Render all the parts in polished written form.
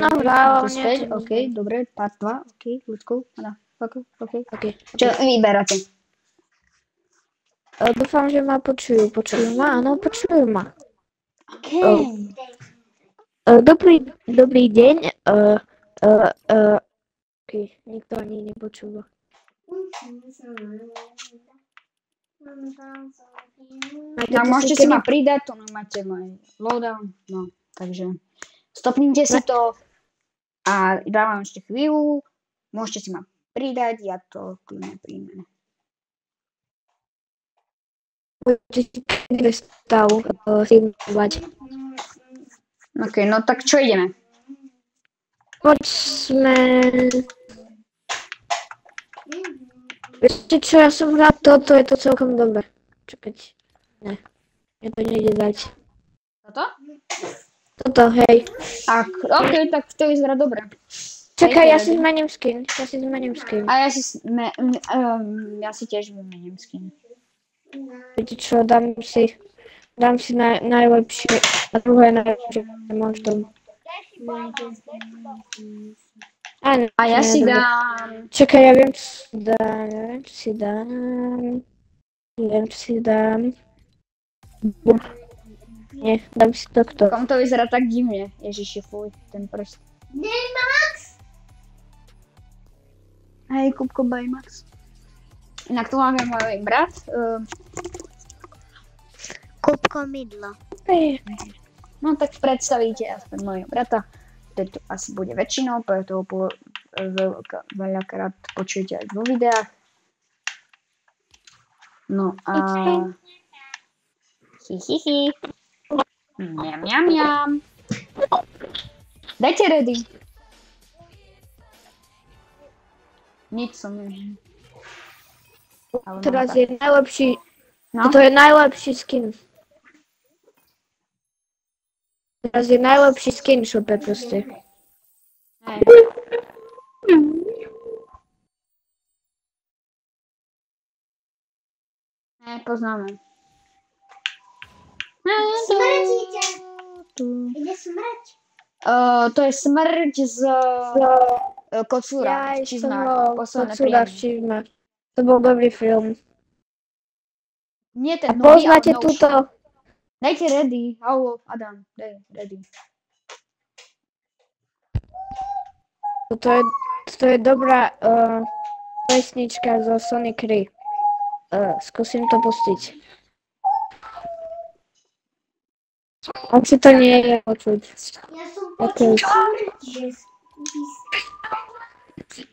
jedno hrá, tu späť, OK, dobre, part 2, OK, let's go, OK. Čo vyberáte? Dúfam, že ma počujú. Počujú ma? Áno, počujú ma. OK. Dobrý deň. Nikto ani nepočúva. No, môžete si ma pridať, to máte môj lowdown, no, takže stopnite si to a dávam ešte chvíľu, môžete si ma pridať, ja to kľudne príjmem. OK, no tak čo ideme? Poďme... Viete čo, ja som hral toto, je to celkom dobré. Čakať. Ne, mne to nejde dať. Toto? Toto, hej. OK, tak to vyzerá dobre. Čakaj, ja si zmením skin. A ja si tiež vymením skin. Viete čo, dám si najlepšie, a druhé najlepšie monštrum. A ja si dám... Čakaj, ja viem, čo si dám. Nie, dám si tohto. Kom to vyzerá tak divne, ježiši, fuj, ten prst. Baymax! Hej, Kupko Baymax. Inak tu máme môj brat. Kupko Mydlo. No tak predstavíte aspoň môjho brata. To asi bude väčšinou, preto ho veľakrát počujete aj vo videách. No a... Hi. Mňam. Dajte ready. Nič som ne... Teraz je najlepší, No? to je najlepší skin. Teraz je najlepší skin v šope proste. Hej. Poznáme. Smrtíte. Ide smrť. To je smrť z Kocúra v Čizmách. Kocúra v Čizmách. To bol dobrý film. Nie A ten nový, ale poznáte novší. túto? Dajte ready. Halo, Adam, daj ready. Toto je dobrá pesnička zo Sonic 3. Skúsim to pustiť. Asi to nie je počuť. Ja som Okay. počul smrť.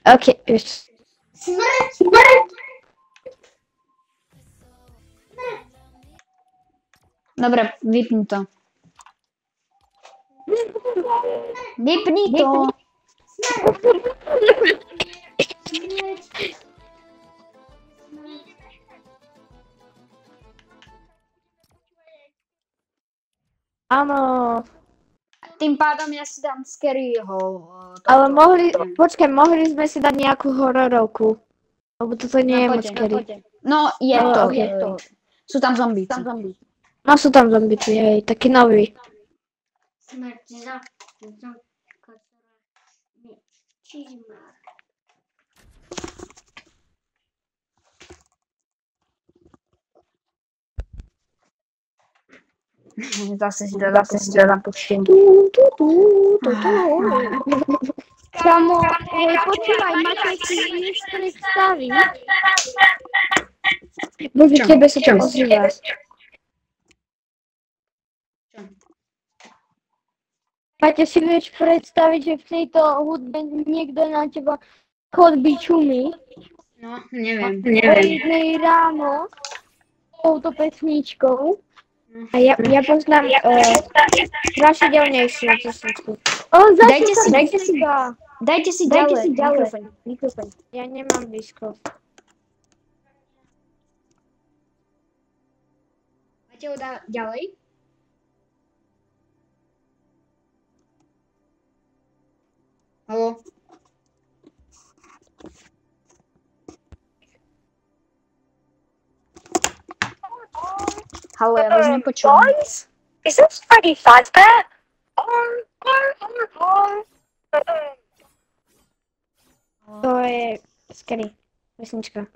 OK, ešte. Smrť. Dobre, vypni to. Vypni to. Áno, Tým pádom ja si dám Scaryho. ale mohli sme si dať nejakú hororovku. Lebo toto nie je moc scary. No, je No, to. okay. Sú tam zombíci. No sú tam zombici, hej, taký nový. Smrť za Kocúra. Čizmák. Zase si dám pustím. Kamo, počúvaj, máte si už predstaviť? Bože, tebe sa to ozýva. Máte si vieš predstaviť, že v tejto hudbe niekto na teba chodby čumí? No, neviem. O 1 ráno touto pesničkou. A ja poznám strašidelnejšiu pesničku. Dajte si ďalej. Mikrofón. Ja nemám blízko. Máte ho ďalej? Haló? Haló, ja vás nepočujem. Is this Freddy Fazbear? Skedy? Vesnička.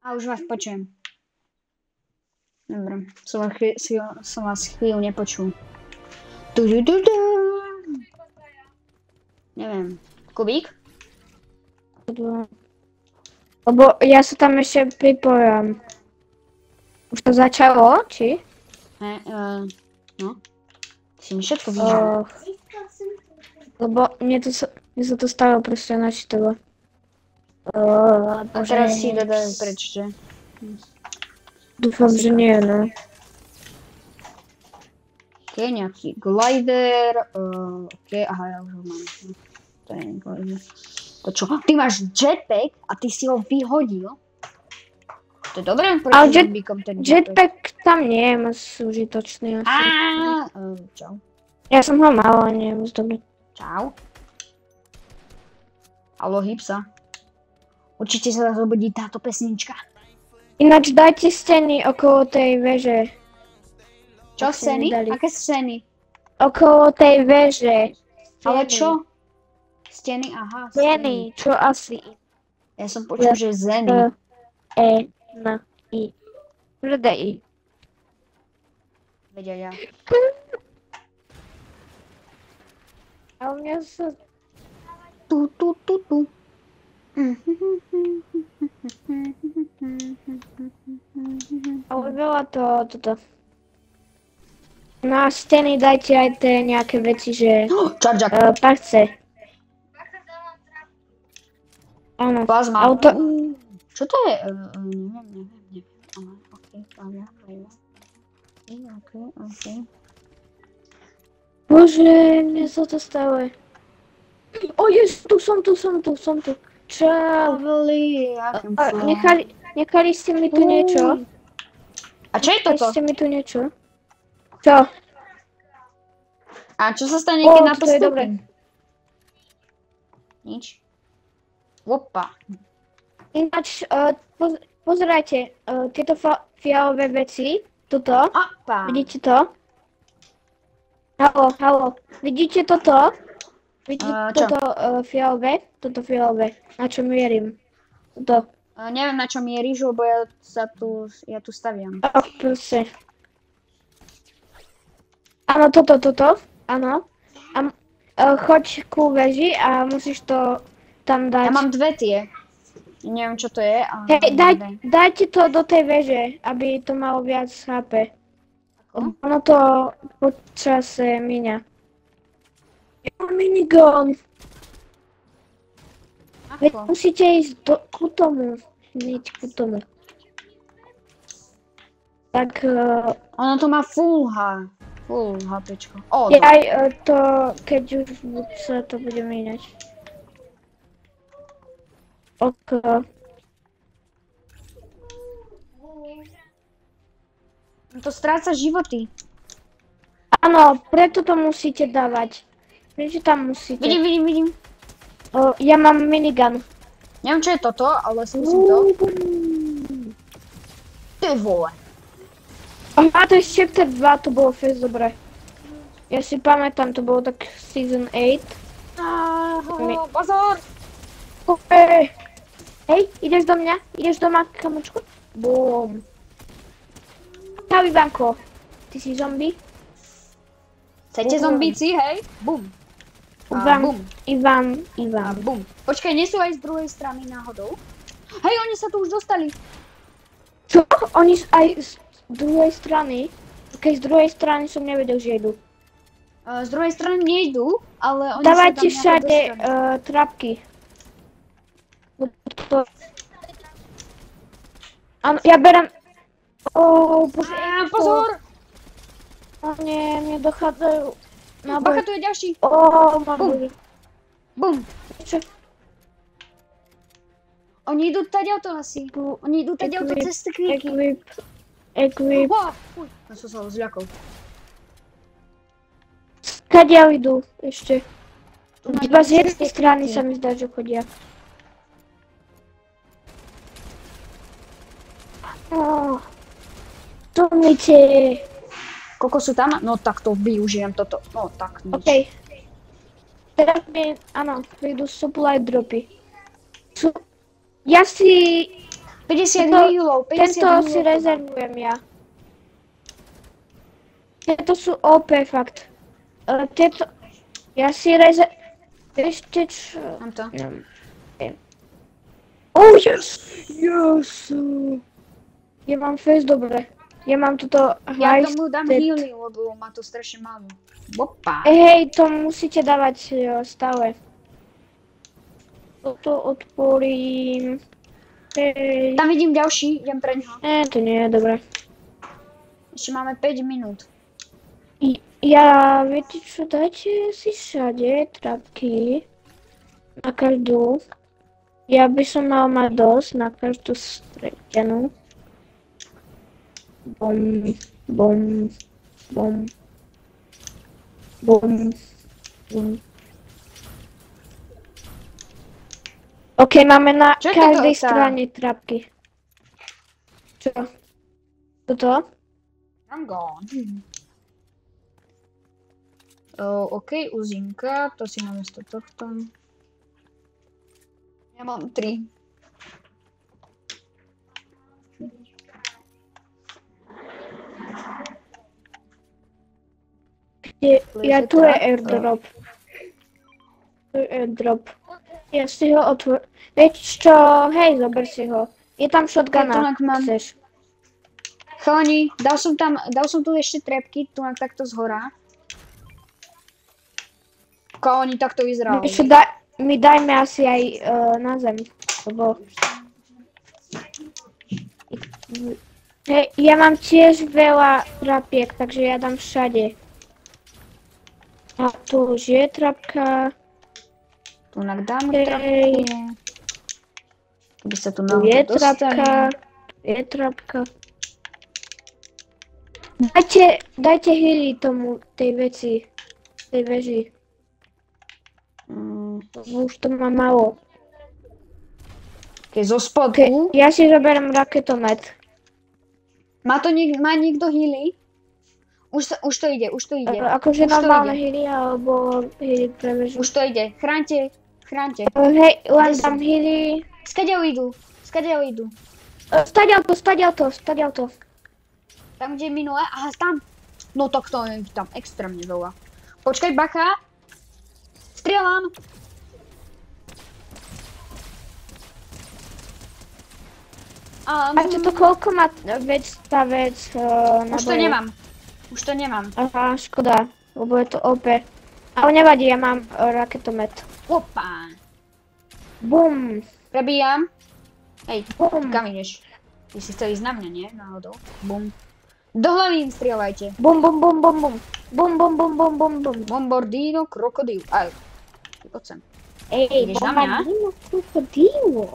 A už vás počujem. Dobre, som vás chvíľu nepočul. Neviem. Kubík? Lebo ja sa tam ešte pripojím. Už to začalo, či? No. Ty si mi všetko vyžal. Lebo mne sa to stalo proste na čítalo. A teraz si dodaj preč, že? Dúfam, že nie, no. Ok, nejaký glider. Ok, aha, ja už ho mám. To je glider. To čo? Ty máš jetpack a ty si ho vyhodil? To je dobré proti zombíkom ten jetpack tam nie je moc užitočný. Čau. Ja som ho mal, ale nie je moc dobrý. Čau. Haló, hýb sa. Určite sa zobudí táto pesnička. Ináč dajte steny okolo tej veže. Čo scény? Aké scény? Okolo tej veže. Ale čo? Steny, aha. Steny, čo asi? Ja som počul, že zeny. I. Vždy I. Vedia ja. A u mňa sa... Tu. Ale veľa toto. No a steny dajte aj tie nejaké veci, že... Čarďak. Parce. Áno. Plazma. Auto... Čo to je? Neviem. Ale okej, okej. Bože, mne sa to stalo. O, tu som tu. Čau. Nechali ste mi tu niečo. A čo je toto? Nechali ste mi tu niečo. Čo? A čo sa stane, keď na to je dobre. stúpim? Nič. Opa. Ináč, pozerajte, tieto fialové veci, toto, Opa. vidíte to? Haló, vidíte toto? Vidíte čo? toto fialové, na čo mierim? Toto. Neviem, na čo mieríš, lebo ja tu staviam. Proste. Áno, toto, áno. Choď ku veži a musíš to tam dať. Ja mám dve tie. Neviem, čo to je, ale... Hej, dajte to do tej veže, aby to malo viac HP. Ono to počas míňa. Ja mám minigun. Veď musíte ísť ku tomu. Hneď ku tomu. Tak... Ono to má full HPčko. To, keď už sa to bude míňať. Ok. To stráca životy. Áno, preto to musíte dávať. Prečo tam musíte? Vidím. Ja mám minigun. Neviem, čo je toto, ale skúsim to. Ty vole. Aha, to je chapter 2, to bolo fest dobré. Ja si pamätám, to bolo tak season 8. Pozor! Hej, ideš do mňa? Ideš do mňa, kamočku? Bum. Čau, Ivanko. Ty si zombie? Chcete zombíci, hej? Bum. Ivan. Bum. Počkaj, nie sú aj z druhej strany náhodou? Hej, oni sa tu už dostali. Čo? Oni aj z druhej strany? Keď z druhej strany som nevedel, že idú. Z druhej strany nejdú, ale oni dávajte sa tam všade trapky. Áno, ja berem... Bože, pozor! Nie, mne dochádzajú... Bacha, tu je ďalší. Bum. Čo? Oni idú tadiaľto asi. Oni idú tadiaľto cez tekvíky. Equip. Uj, ja som sa zľakol. Kadiaľ idú ešte? Iba z jednej strany sa mi zdá, že chodia. Tumnite. Koľko sú tam? No tak to využijem toto. No tak nič. Okej. Teraz mi, áno, prídu supply dropy. Ja si 50 To- healov, 50 Tento healov. si rezervujem ja. Tieto sú OP fakt. Tieto... Ja si ešte čo... Mám to. Oh yes! Yes! Ja mám face dobre. Ja mám toto Ja high tomu dám stat. healy, lebo má to strašne málo. Opa. Hej, to musíte dávať stále. Toto odporím. Hej. Tam vidím ďalší, idem pre ňoho. To nie je dobré. Ešte máme 5 minút. Ja, viete čo, dajte si všade trapky na každú. Ja by som mal mať dosť na každú streťanú. Bum, bum, bum, bum, bum. OK, máme na Čo je každej toto? strane trapky. Čo? Toto? I'm gone. OK, uzinka, to si namiesto tohto. Ja mám 3. Ja tu je airdrop. Tu je airdrop. Ja si ho otvor... Vieš čo, hej, zober si ho. Je tam shotguna, tunak mám. chceš. Chalani, dal som tu ešte trepky, tu takto zhora. Chalani, takto vyzerali. Ešte my dajme asi aj na zem, lebo... Hej, ja mám tiež veľa trapiek, takže ja dám všade. A tu už je trapka. Tunak dám Hej. trapku. Keby sa tu Tu je náhodou trapka. dostali. Tu je trapka. Dajte healy tomu, tej veci. Tej veži. Už to má malo. Keď zo spodku. Ja si zoberiem raketomet. Má niekto healy? Už to ide. Akože Už to normálne ide. healy alebo healy pre vežu. Už to ide. Chránte. Hej, len Kde tam sú? healy. Skadiaľ idú? Stadiaľ to. Tam, kde je minulé? Aha, tam. No tak to je tam extrémne veľa. Počkaj, bacha. Strieľam. A toto koľko má tá vec na Už to nemám. Aha, škoda, lebo je to OP. Ale nevadí, ja mám raketomet. Opa. Bum, Prebíjam. Hej, bum, kam ideš? Ty si chcel ísť na mňa, nie? Náhodou. Bum. Do hlavy im strieľajte. bum, bum, bum, bum, bum. Bum, bum, bum, bum, bum, bum. Bombardino, krokodil. Aj. Poď sem. Ej, Ideš na mňa? bombardino, krokodilo.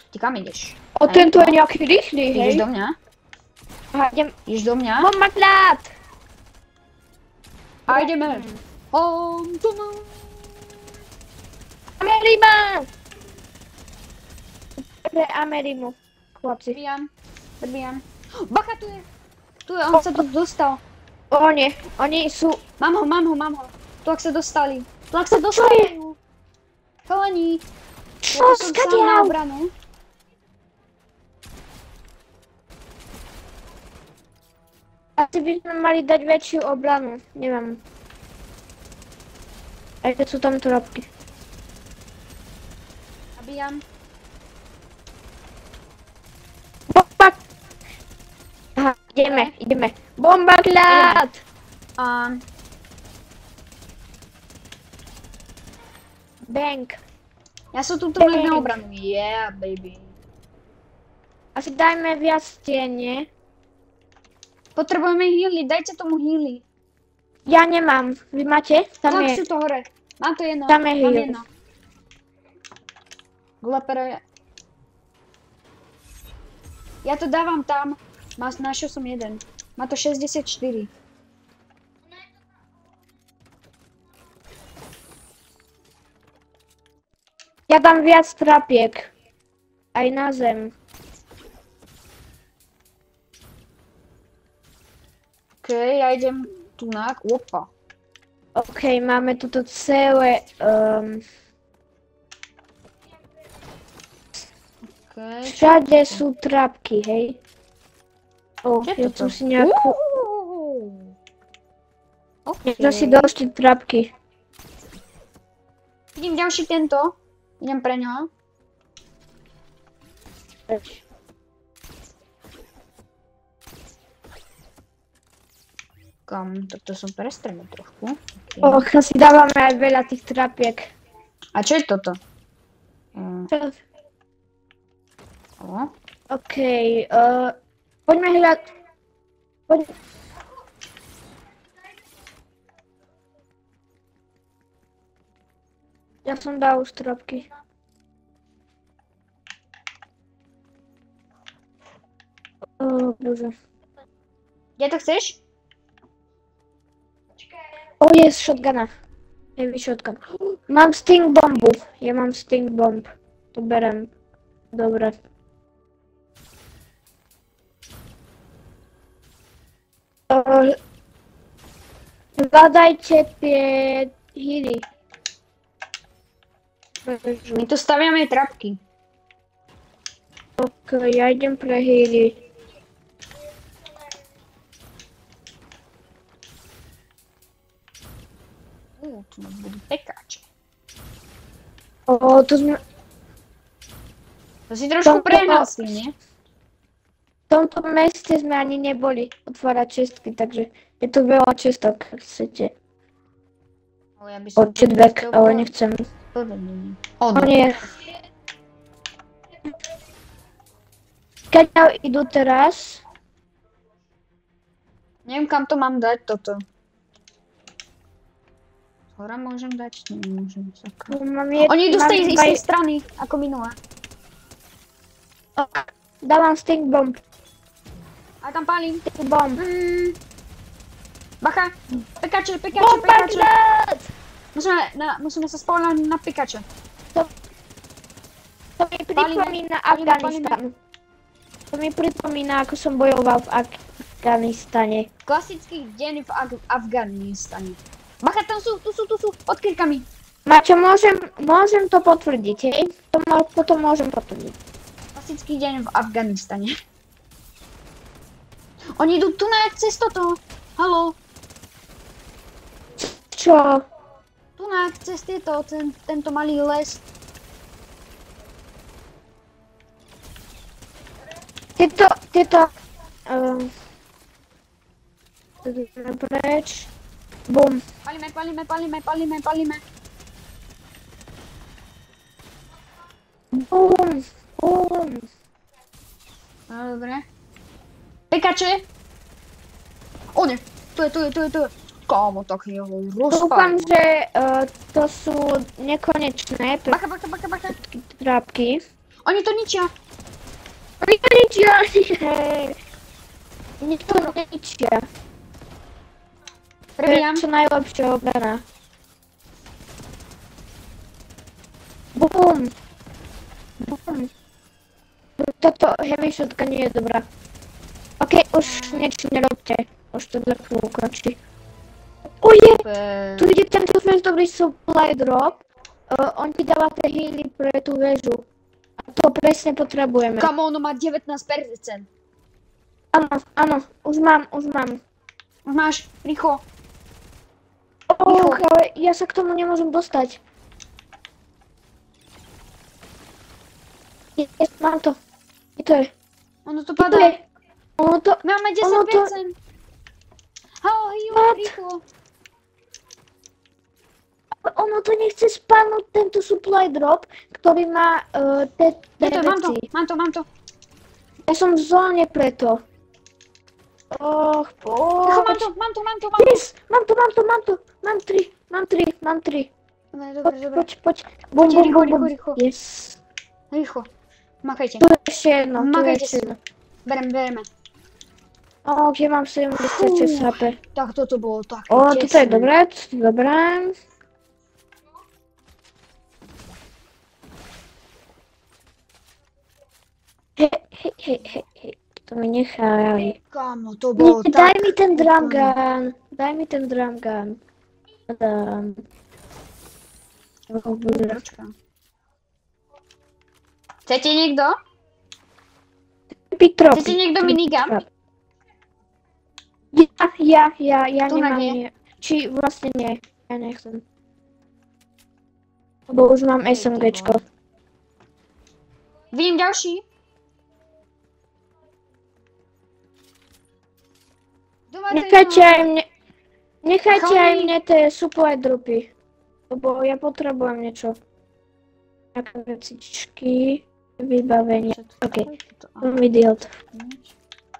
Ty kam ideš? O, tento je nejaký rýchly, Ty hej. ideš do mňa? Aha, idem. Ideš do mňa? Bombardát! A ideme. Amerima! Pre Amerimu, chlapci. Prebíjam. Bacha, tu je. On sa tu dostal. Oni sú... Mám ho. Tu ak sa dostali. Chalani. Čo, Ja tu som sám na skadiaľ? obranu. Asi by sme mali dať väčšiu obranu, neviem. Aj keď sú tam trapky. Nabíjam. Bomba! Aha, ideme. Bomba klad! Bang. Ja som tu na obranu. Yeah, baby. Asi dajme viac stien, nie? Potrebujeme healy, dajte tomu healy. Ja nemám. Vy máte? Tam Tak je. sú to hore. Mám to jedno. Tam je Mám heal. jedno. Glepere. Ja to dávam tam. Našiel som jeden. Má to 64. Ja dám viac trapiek. Aj na zem. OK, ja idem tu na... Opa. Okej, mamy tu to całe... Okej. Wszędzie są trapki, hej. O, Gdzie ja to co? tu si nejakú... Okej. Ja si dosť trapky. Vidím ďalší tento. Idem pre ňoho. Kam? Tak to som prestrelil trochu. Okay. Och, si dávame aj veľa tých trapiek. A čo je toto? O. Okej, poďme hľadať... Ja som dal už trapky. O, bože. Kde to chceš? O, je z shotguna. Heavy shotgun. Mám sting bombu. Ja mám sting bomb. To berem. Dobre. Hľadajte tie hily. My tu staviame trapky. Ok, ja idem pre hily. Tu nás budú pekáče. O, to sme... To si trošku prehnal si, nie? V tomto meste sme ani neboli otvárať čestky, takže je tu veľa čestok, ak chcete. Ale ja by som... Odčetback, ale nechcem. O nie. Keď idú teraz? Neviem, kam to mám dať, toto. Hora môžem dať? Nemôžem, sakra. Oni idú z tej istej strany, ako minulé. Dávam sting bomb. A tam palím. Sting bomb. Bacha! Pekače, pekače, Bomb pekače! Bagdad! Musíme sa spoľahnúť na pekače. To mi pripomína Afganistan. To mi pripomína, ako som bojoval v Afganistane. Klasický deň v Afganistane. Bacha, tam sú, tu sú, pod krikami. Mačo, môžem to potvrdiť, hej? Potom môžem potvrdiť. Klasický deň v Afganistane. Oni idú tu na cez toto. Haló. Čo? Tu na cez tento malý les. Tieto... Preč. Bum. Palíme. Bum. Dobre. Pekače. O ne, tu je. Kámo, tak jeho Dúfam, rozpálim. že to sú nekonečné Bacha. trápky. Oni to ničia. Oni to ničia. Nikto neničia. To Prebijam. je čo najlepšia obrana. Bum. Toto heavy shotgun nie je dobrá. Ok, už niečo nerobte. Už to dla chvíľu končí. Oje! Tu ide tento fest dobrý supply drop. On ti dáva tie healy pre tú väžu. A to presne potrebujeme. Kamo, ono má 19%. Áno, už mám. Už máš, rýchlo. Ale ja sa k tomu nemôžem dostať. Mám to. Kde to je? Ono to Kde to padá. je? Ono to... Máme ono to... 10%. Halo, hijo, rýchlo. Ono to nechce spadnúť tento supply drop, ktorý má tie veci. Mám to. Ja som v zóne preto. Och, Mám to. Yes, mám to. Mám tri. Dobre. Poď. Bum. Rýchlo. Yes. Rýchlo. Makajte. Tu je ešte jedno, Makajte si. Bereme. Ok, mám 76 HP. Tak toto bolo také Toto je tesné. dobré. Hej, to mi nechaj. Kámo, to bolo tak... Daj mi ten drum gun. Dobre. Počkaj. Chcete niekto? Chcete niekto minigam? Ja Tu nemám nie. nie. Či vlastne nie, ja nechcem. Lebo už mám Hej, ty SMGčko. vole. Vidím ďalší. Kto má Nechajte ten, aj mne, nechajte aj Chalani. mne tie supply dropy. Lebo ja potrebujem niečo. Nejaké vecičky, vybavenie. OK, som idiot.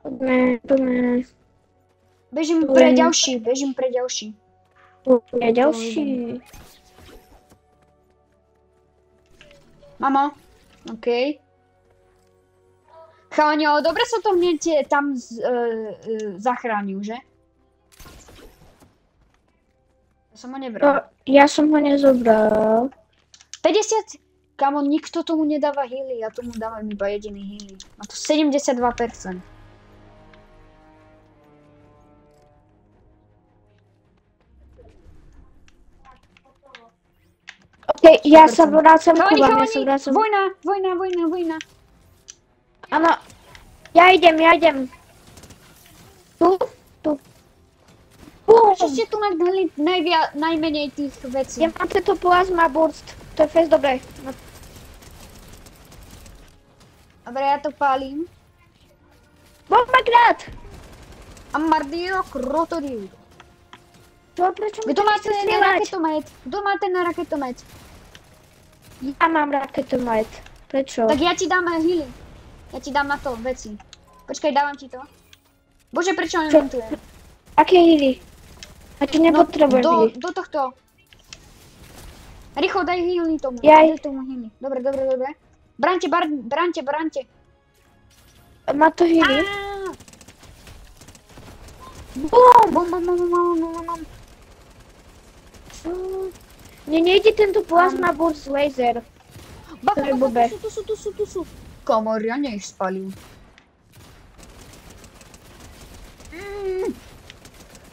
Poďme. Bežím pre ďalší. Ja ďalší. Mamo, OK. Chalani, ale dobre som to hneď tam zachránil, že? Ja som ho nebral. Ja som ho nezobral. 50? Kamo, nikto tomu nedáva healy, ja tomu dávam iba jediný healy. Má to 72%. OK, ja sa vrácam ku vám, ja sa Chalani, vrácam. vojna. Áno, ja idem. Tu. Čo ste tu dali najmenej tých vecí? Ja mám tento plasma burst, to je fest dobré. Dobre, ja to pálim. Bombagrad! Ammardino krokodil. Čo, prečo mi Kto to má nechce ten strieľať? raketomet? Kto má ten raketomet? Ja mám raketomet. Prečo? Tak ja ti dám healing. Ja ti dám na to veci. Počkaj, dávam ti to. Bože, prečo nemontujem? Aké hily? A ti nepotrebujem hily. Do tohto. Rýchlo, daj healing tomu. Jaj. Daj tomu healing. Dobre. Brante. Má to hily? Bum. Mne nejde tento plasma burst laser. To je blbé. Tu sú. Komor, ja ich spalil.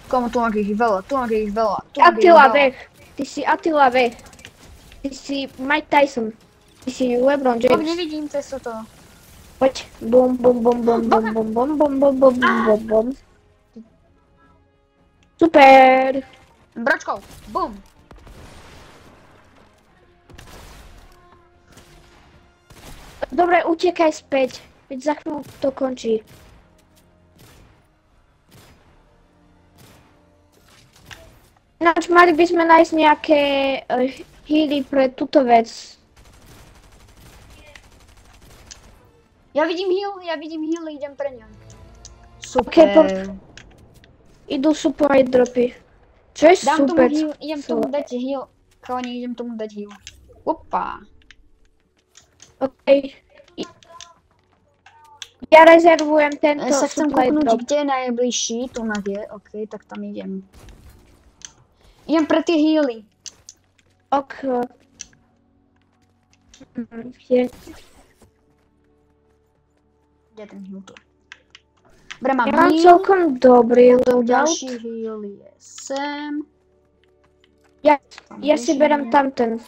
Komu, tu ich veľa. Attila Vech. Ty si Attila Vech. Ty si Mike Tyson. Ty si LeBron Bok, James. nevidím cez toto. Poď. Bum. Super. Bročkou, bum. Dobre, utekaj späť. Veď za chvíľu to končí. Ináč mali by sme nájsť nejaké healy pre túto vec. Ja vidím heal, idem pre ňa. Super. Okay, idú supply dropy. Čo je Dám tomu super? heal, idem tomu dať heal. Chalani, idem tomu dať heal. Opa. OK. Ja rezervujem tento Ja sa chcem supply kúknúť, drop. kde je najbližší. Tu na je, OK, tak tam idem. Idem pre tie healy. Ok. Kde je ten heal tu? Dobre, mám Ja mám heal. celkom dobrý Potom loadout. ďalší heal je sem. Ja si berem tamten.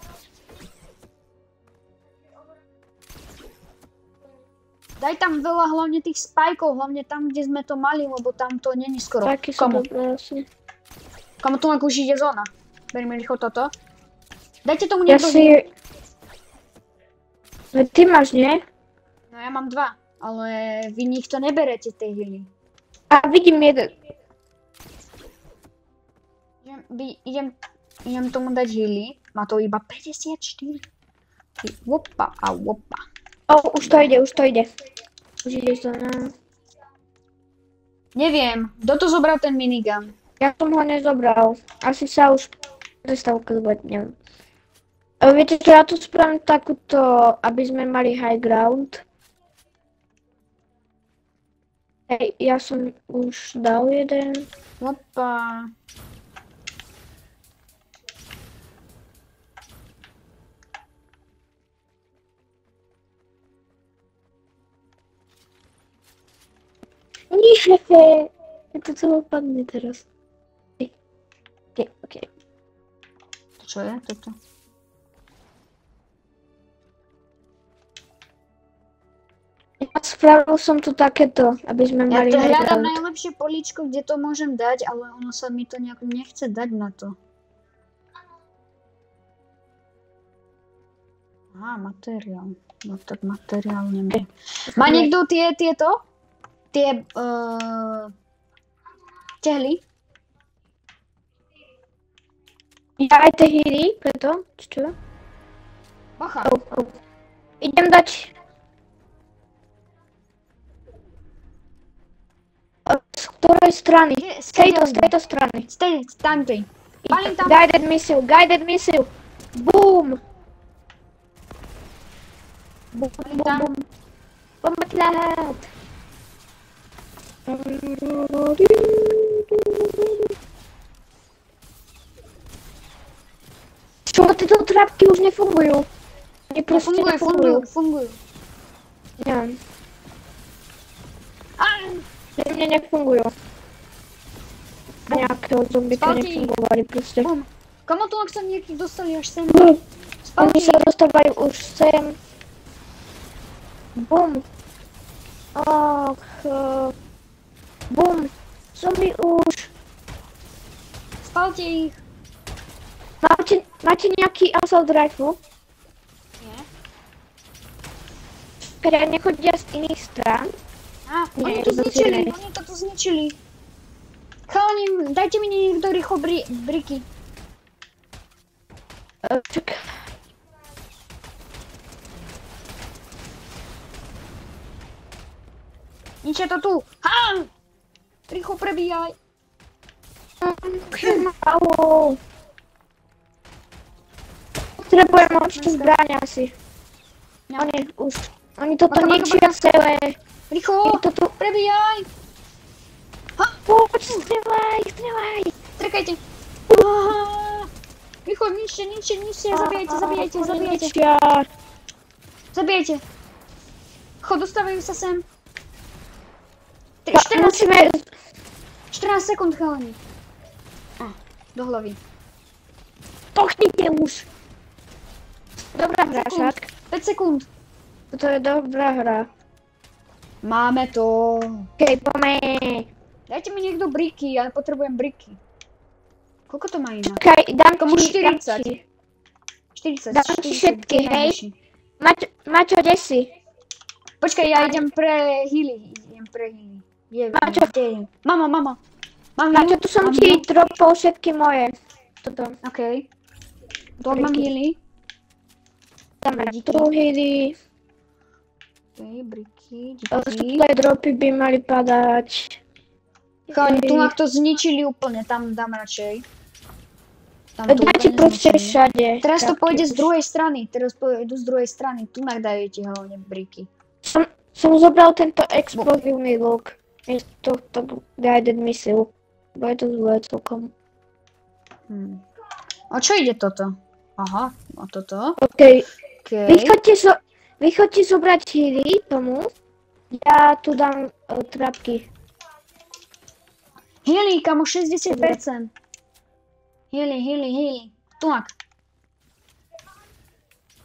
Daj tam veľa hlavne tých spajkov, hlavne tam, kde sme to mali, lebo tam to není skoro. Taký sú Komu? dobré asi. Komu tu už ide zóna. Beríme rýchlo toto. Dajte tomu Ja niekto heal. si... No, ty máš, nie? No ja mám 2, ale vy nikto neberete tej healy. A vidím jeden. Idem tomu dať healy. Má to iba 54. Opa a opa. Už to ide. Už ide zóna. Neviem, kto to zobral ten minigun? Ja som ho nezobral. Asi sa už prestal ukazovať, neviem. Viete čo, ja tu spravím takúto, aby sme mali high ground. Hej, ja som už dal jeden. Opa. Nie, to celé padne teraz. OK. Čo je toto? Ja spravil som tu takéto, aby sme Ja mali to hľadám hideout. najlepšie políčko, kde to môžem dať, ale ono sa mi to nejak nechce dať na to. Aha, materiál. No tak materiál nemám. Má niekto tieto? Tie tehly? Ja aj tie hýry, preto? Čo? Bacha. Idem dať... Z ktorej strany? Z tejto strany. Z tamtej. Palím tam. Guided missile. Boom! Boom, Palím boom, tam. boom. Bombardlat! Čo, tieto trapky už nefungujú? Oni proste Fungujú. Neviem. Mne nefungujú. Nejakého zombika Spalti. nefungovali proste. Bum. Kamo tu, ak sa niekých dostali až sem? Oni Spalti. sa dostávajú už sem. Bum. Och. Bum. Zombie už. Spalte ich. Máte nejaký assault rifle? Nie. Ktoré nechodia z iných strán? Oni Nie, to iba z zničili. jednej. Oni to tu zničili. Chalani, dajte mi niekto rýchlo briky. Čak. Ničia to tu. Rýchlo prebíjaj. Au. Potrebujem určitú zbraň asi. No. Oni toto Bacha, bacha, ničia celé. Rýchlo, Toto... prebíjaj. Poď, strieľaj. Trekajte. Rýchlo, ničte. Zabijajte. Ničia. Zabijajte. Dostávajú sa sem. Musíme... 14 sekúnd, chalani. Do hlavy. Pochnite už. Dobrá hra, však. 5 sekúnd. Toto je dobrá hra. Máme to. Okej, poďme. Dajte mi niekto briky, ja potrebujem briky. Koľko to má inak? Čakaj, dám Komu ti... 40. 40. Dám ti všetky, hej? Maťo, kde si? Počkaj, ja idem pre healy. Maťo. Mama. Mám Maťo, healy? tu som Mám ti healy? dropol všetky moje. Toto. OK. Tu mám healy. Dáme Díky. tu hýry. OK, briky, Tutaj dropy by mali padať. Chalani, tu to zničili úplne, tam dám radšej. Tam to Dáte úplne proste zničili. všade. Teraz to Trapky pôjde z už. druhej strany, tu dajete hlavne briky. Som zobral tento explozívny luk. Miesto tohto guided missile. Bo je to zlé celkom. O čo ide toto? Aha, o toto. OK. OK. Vy chodte zobrať hýry tomu. Ja tu dám trapky. Healy, kamo, 60%. Healy. Tunak.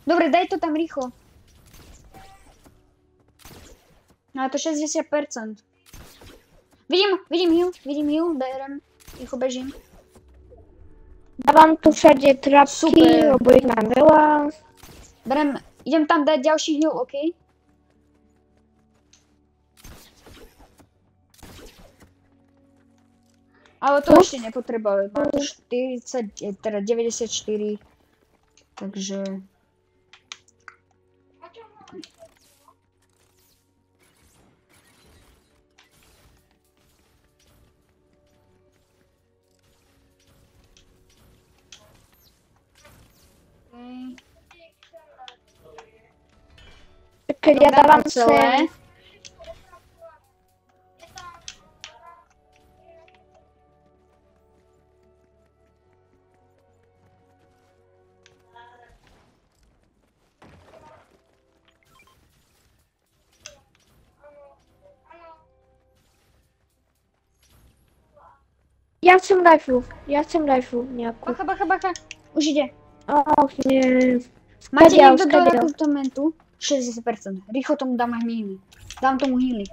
Dobre, daj to tam rýchlo. No to 60%. Vidím heal, berem. Rýchlo bežím. Dávam tu všade trapky, Super. lebo ich mám veľa. Idem tam dať ďalší heal, OK? Ale to ešte nepotrebujem. Mám to 40, teda 94. Takže... Keď ja dávam celé. sem. Ja chcem rifle nejakú. Bacha. Už ide. Och, nie. Máte Skadiaľ, niekto do skadiaľ. rekrutomentu? 60%. Rýchlo tomu dám aj healy. Dám tomu healy.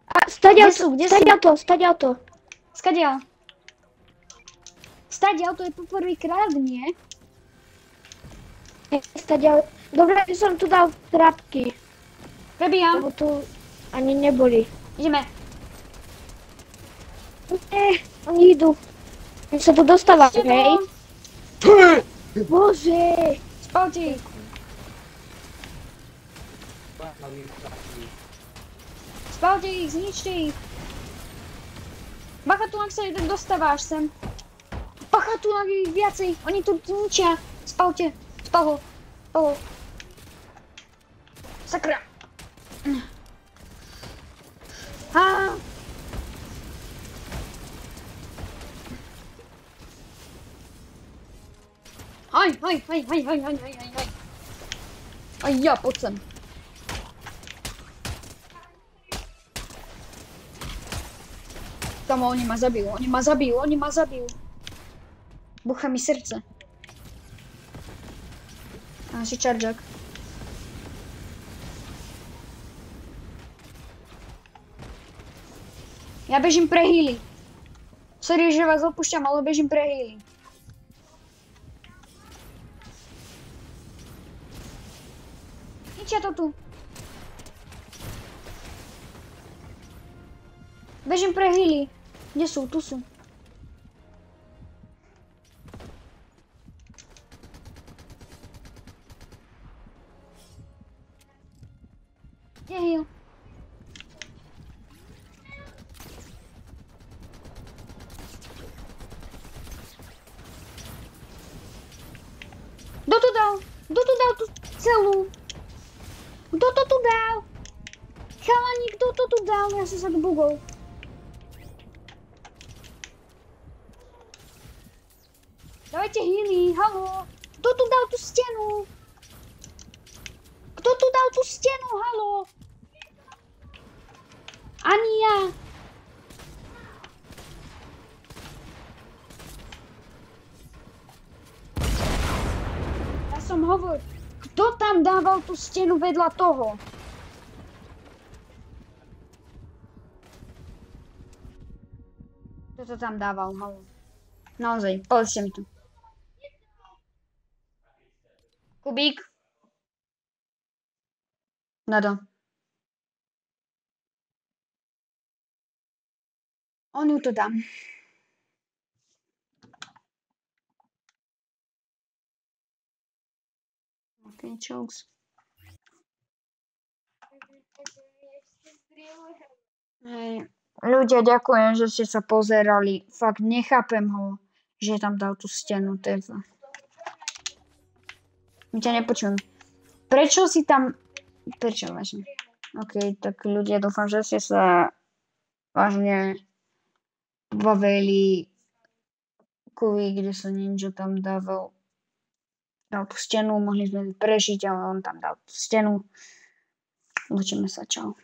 A stadiaľ Kde sú? stadiaľ to. Skadiaľ? Stadiaľ to je poprvýkrát, nie? Stadiaľ. Dobre, že som tu dal trapky, Prebíjam. lebo tu ani neboli. Ideme. Nie, oni idú. Oni sa tu dostávajú, hej? Bože. Spavte ich. Spavte ich, zničte ich. Bacha, tu ak sa jeden dostáváš sem. Bacha, tu ak ich viacej. Oni tu ničia. Spavte. Spav ho. Sakra. Á. Haj. Aj ja, poď sem. Kamo, oni ma zabijú. Bucha mi srdce. A si čaržak. Ja bežím pre healy. Sorry, že vás opúšťam, ale bežím pre healy. Ničia to tu. Bežím pre healy. Kde sú? Tu sú. Kde je heal? Kto tu dal tú celú? Kto to tu dal? Chalani, kto to tu dal? Ja som sa tu bugol. Dajte healy, halo. Kto tu dal tú stenu? Kto tu dal tú stenu, halo? Ani ja. Ja som hovoril, kto tam dával tú stenu vedľa toho? Kto to tam dával, halo? Naozaj, povedzte mi to. Kubík. Nada. On ju to dám. Okay, chokes. Hej. Ľudia, ďakujem, že ste sa pozerali. Fakt nechápem ho, že tam dal tú stenu. My ťa nepočujem. Prečo si tam... Prečo vážne? OK, tak ľudia, dúfam, že ste sa vážne bavili kvôli, kde sa ninja tam dal tú stenu, mohli sme prežiť, ale on tam dal tú stenu. Učíme sa, čau.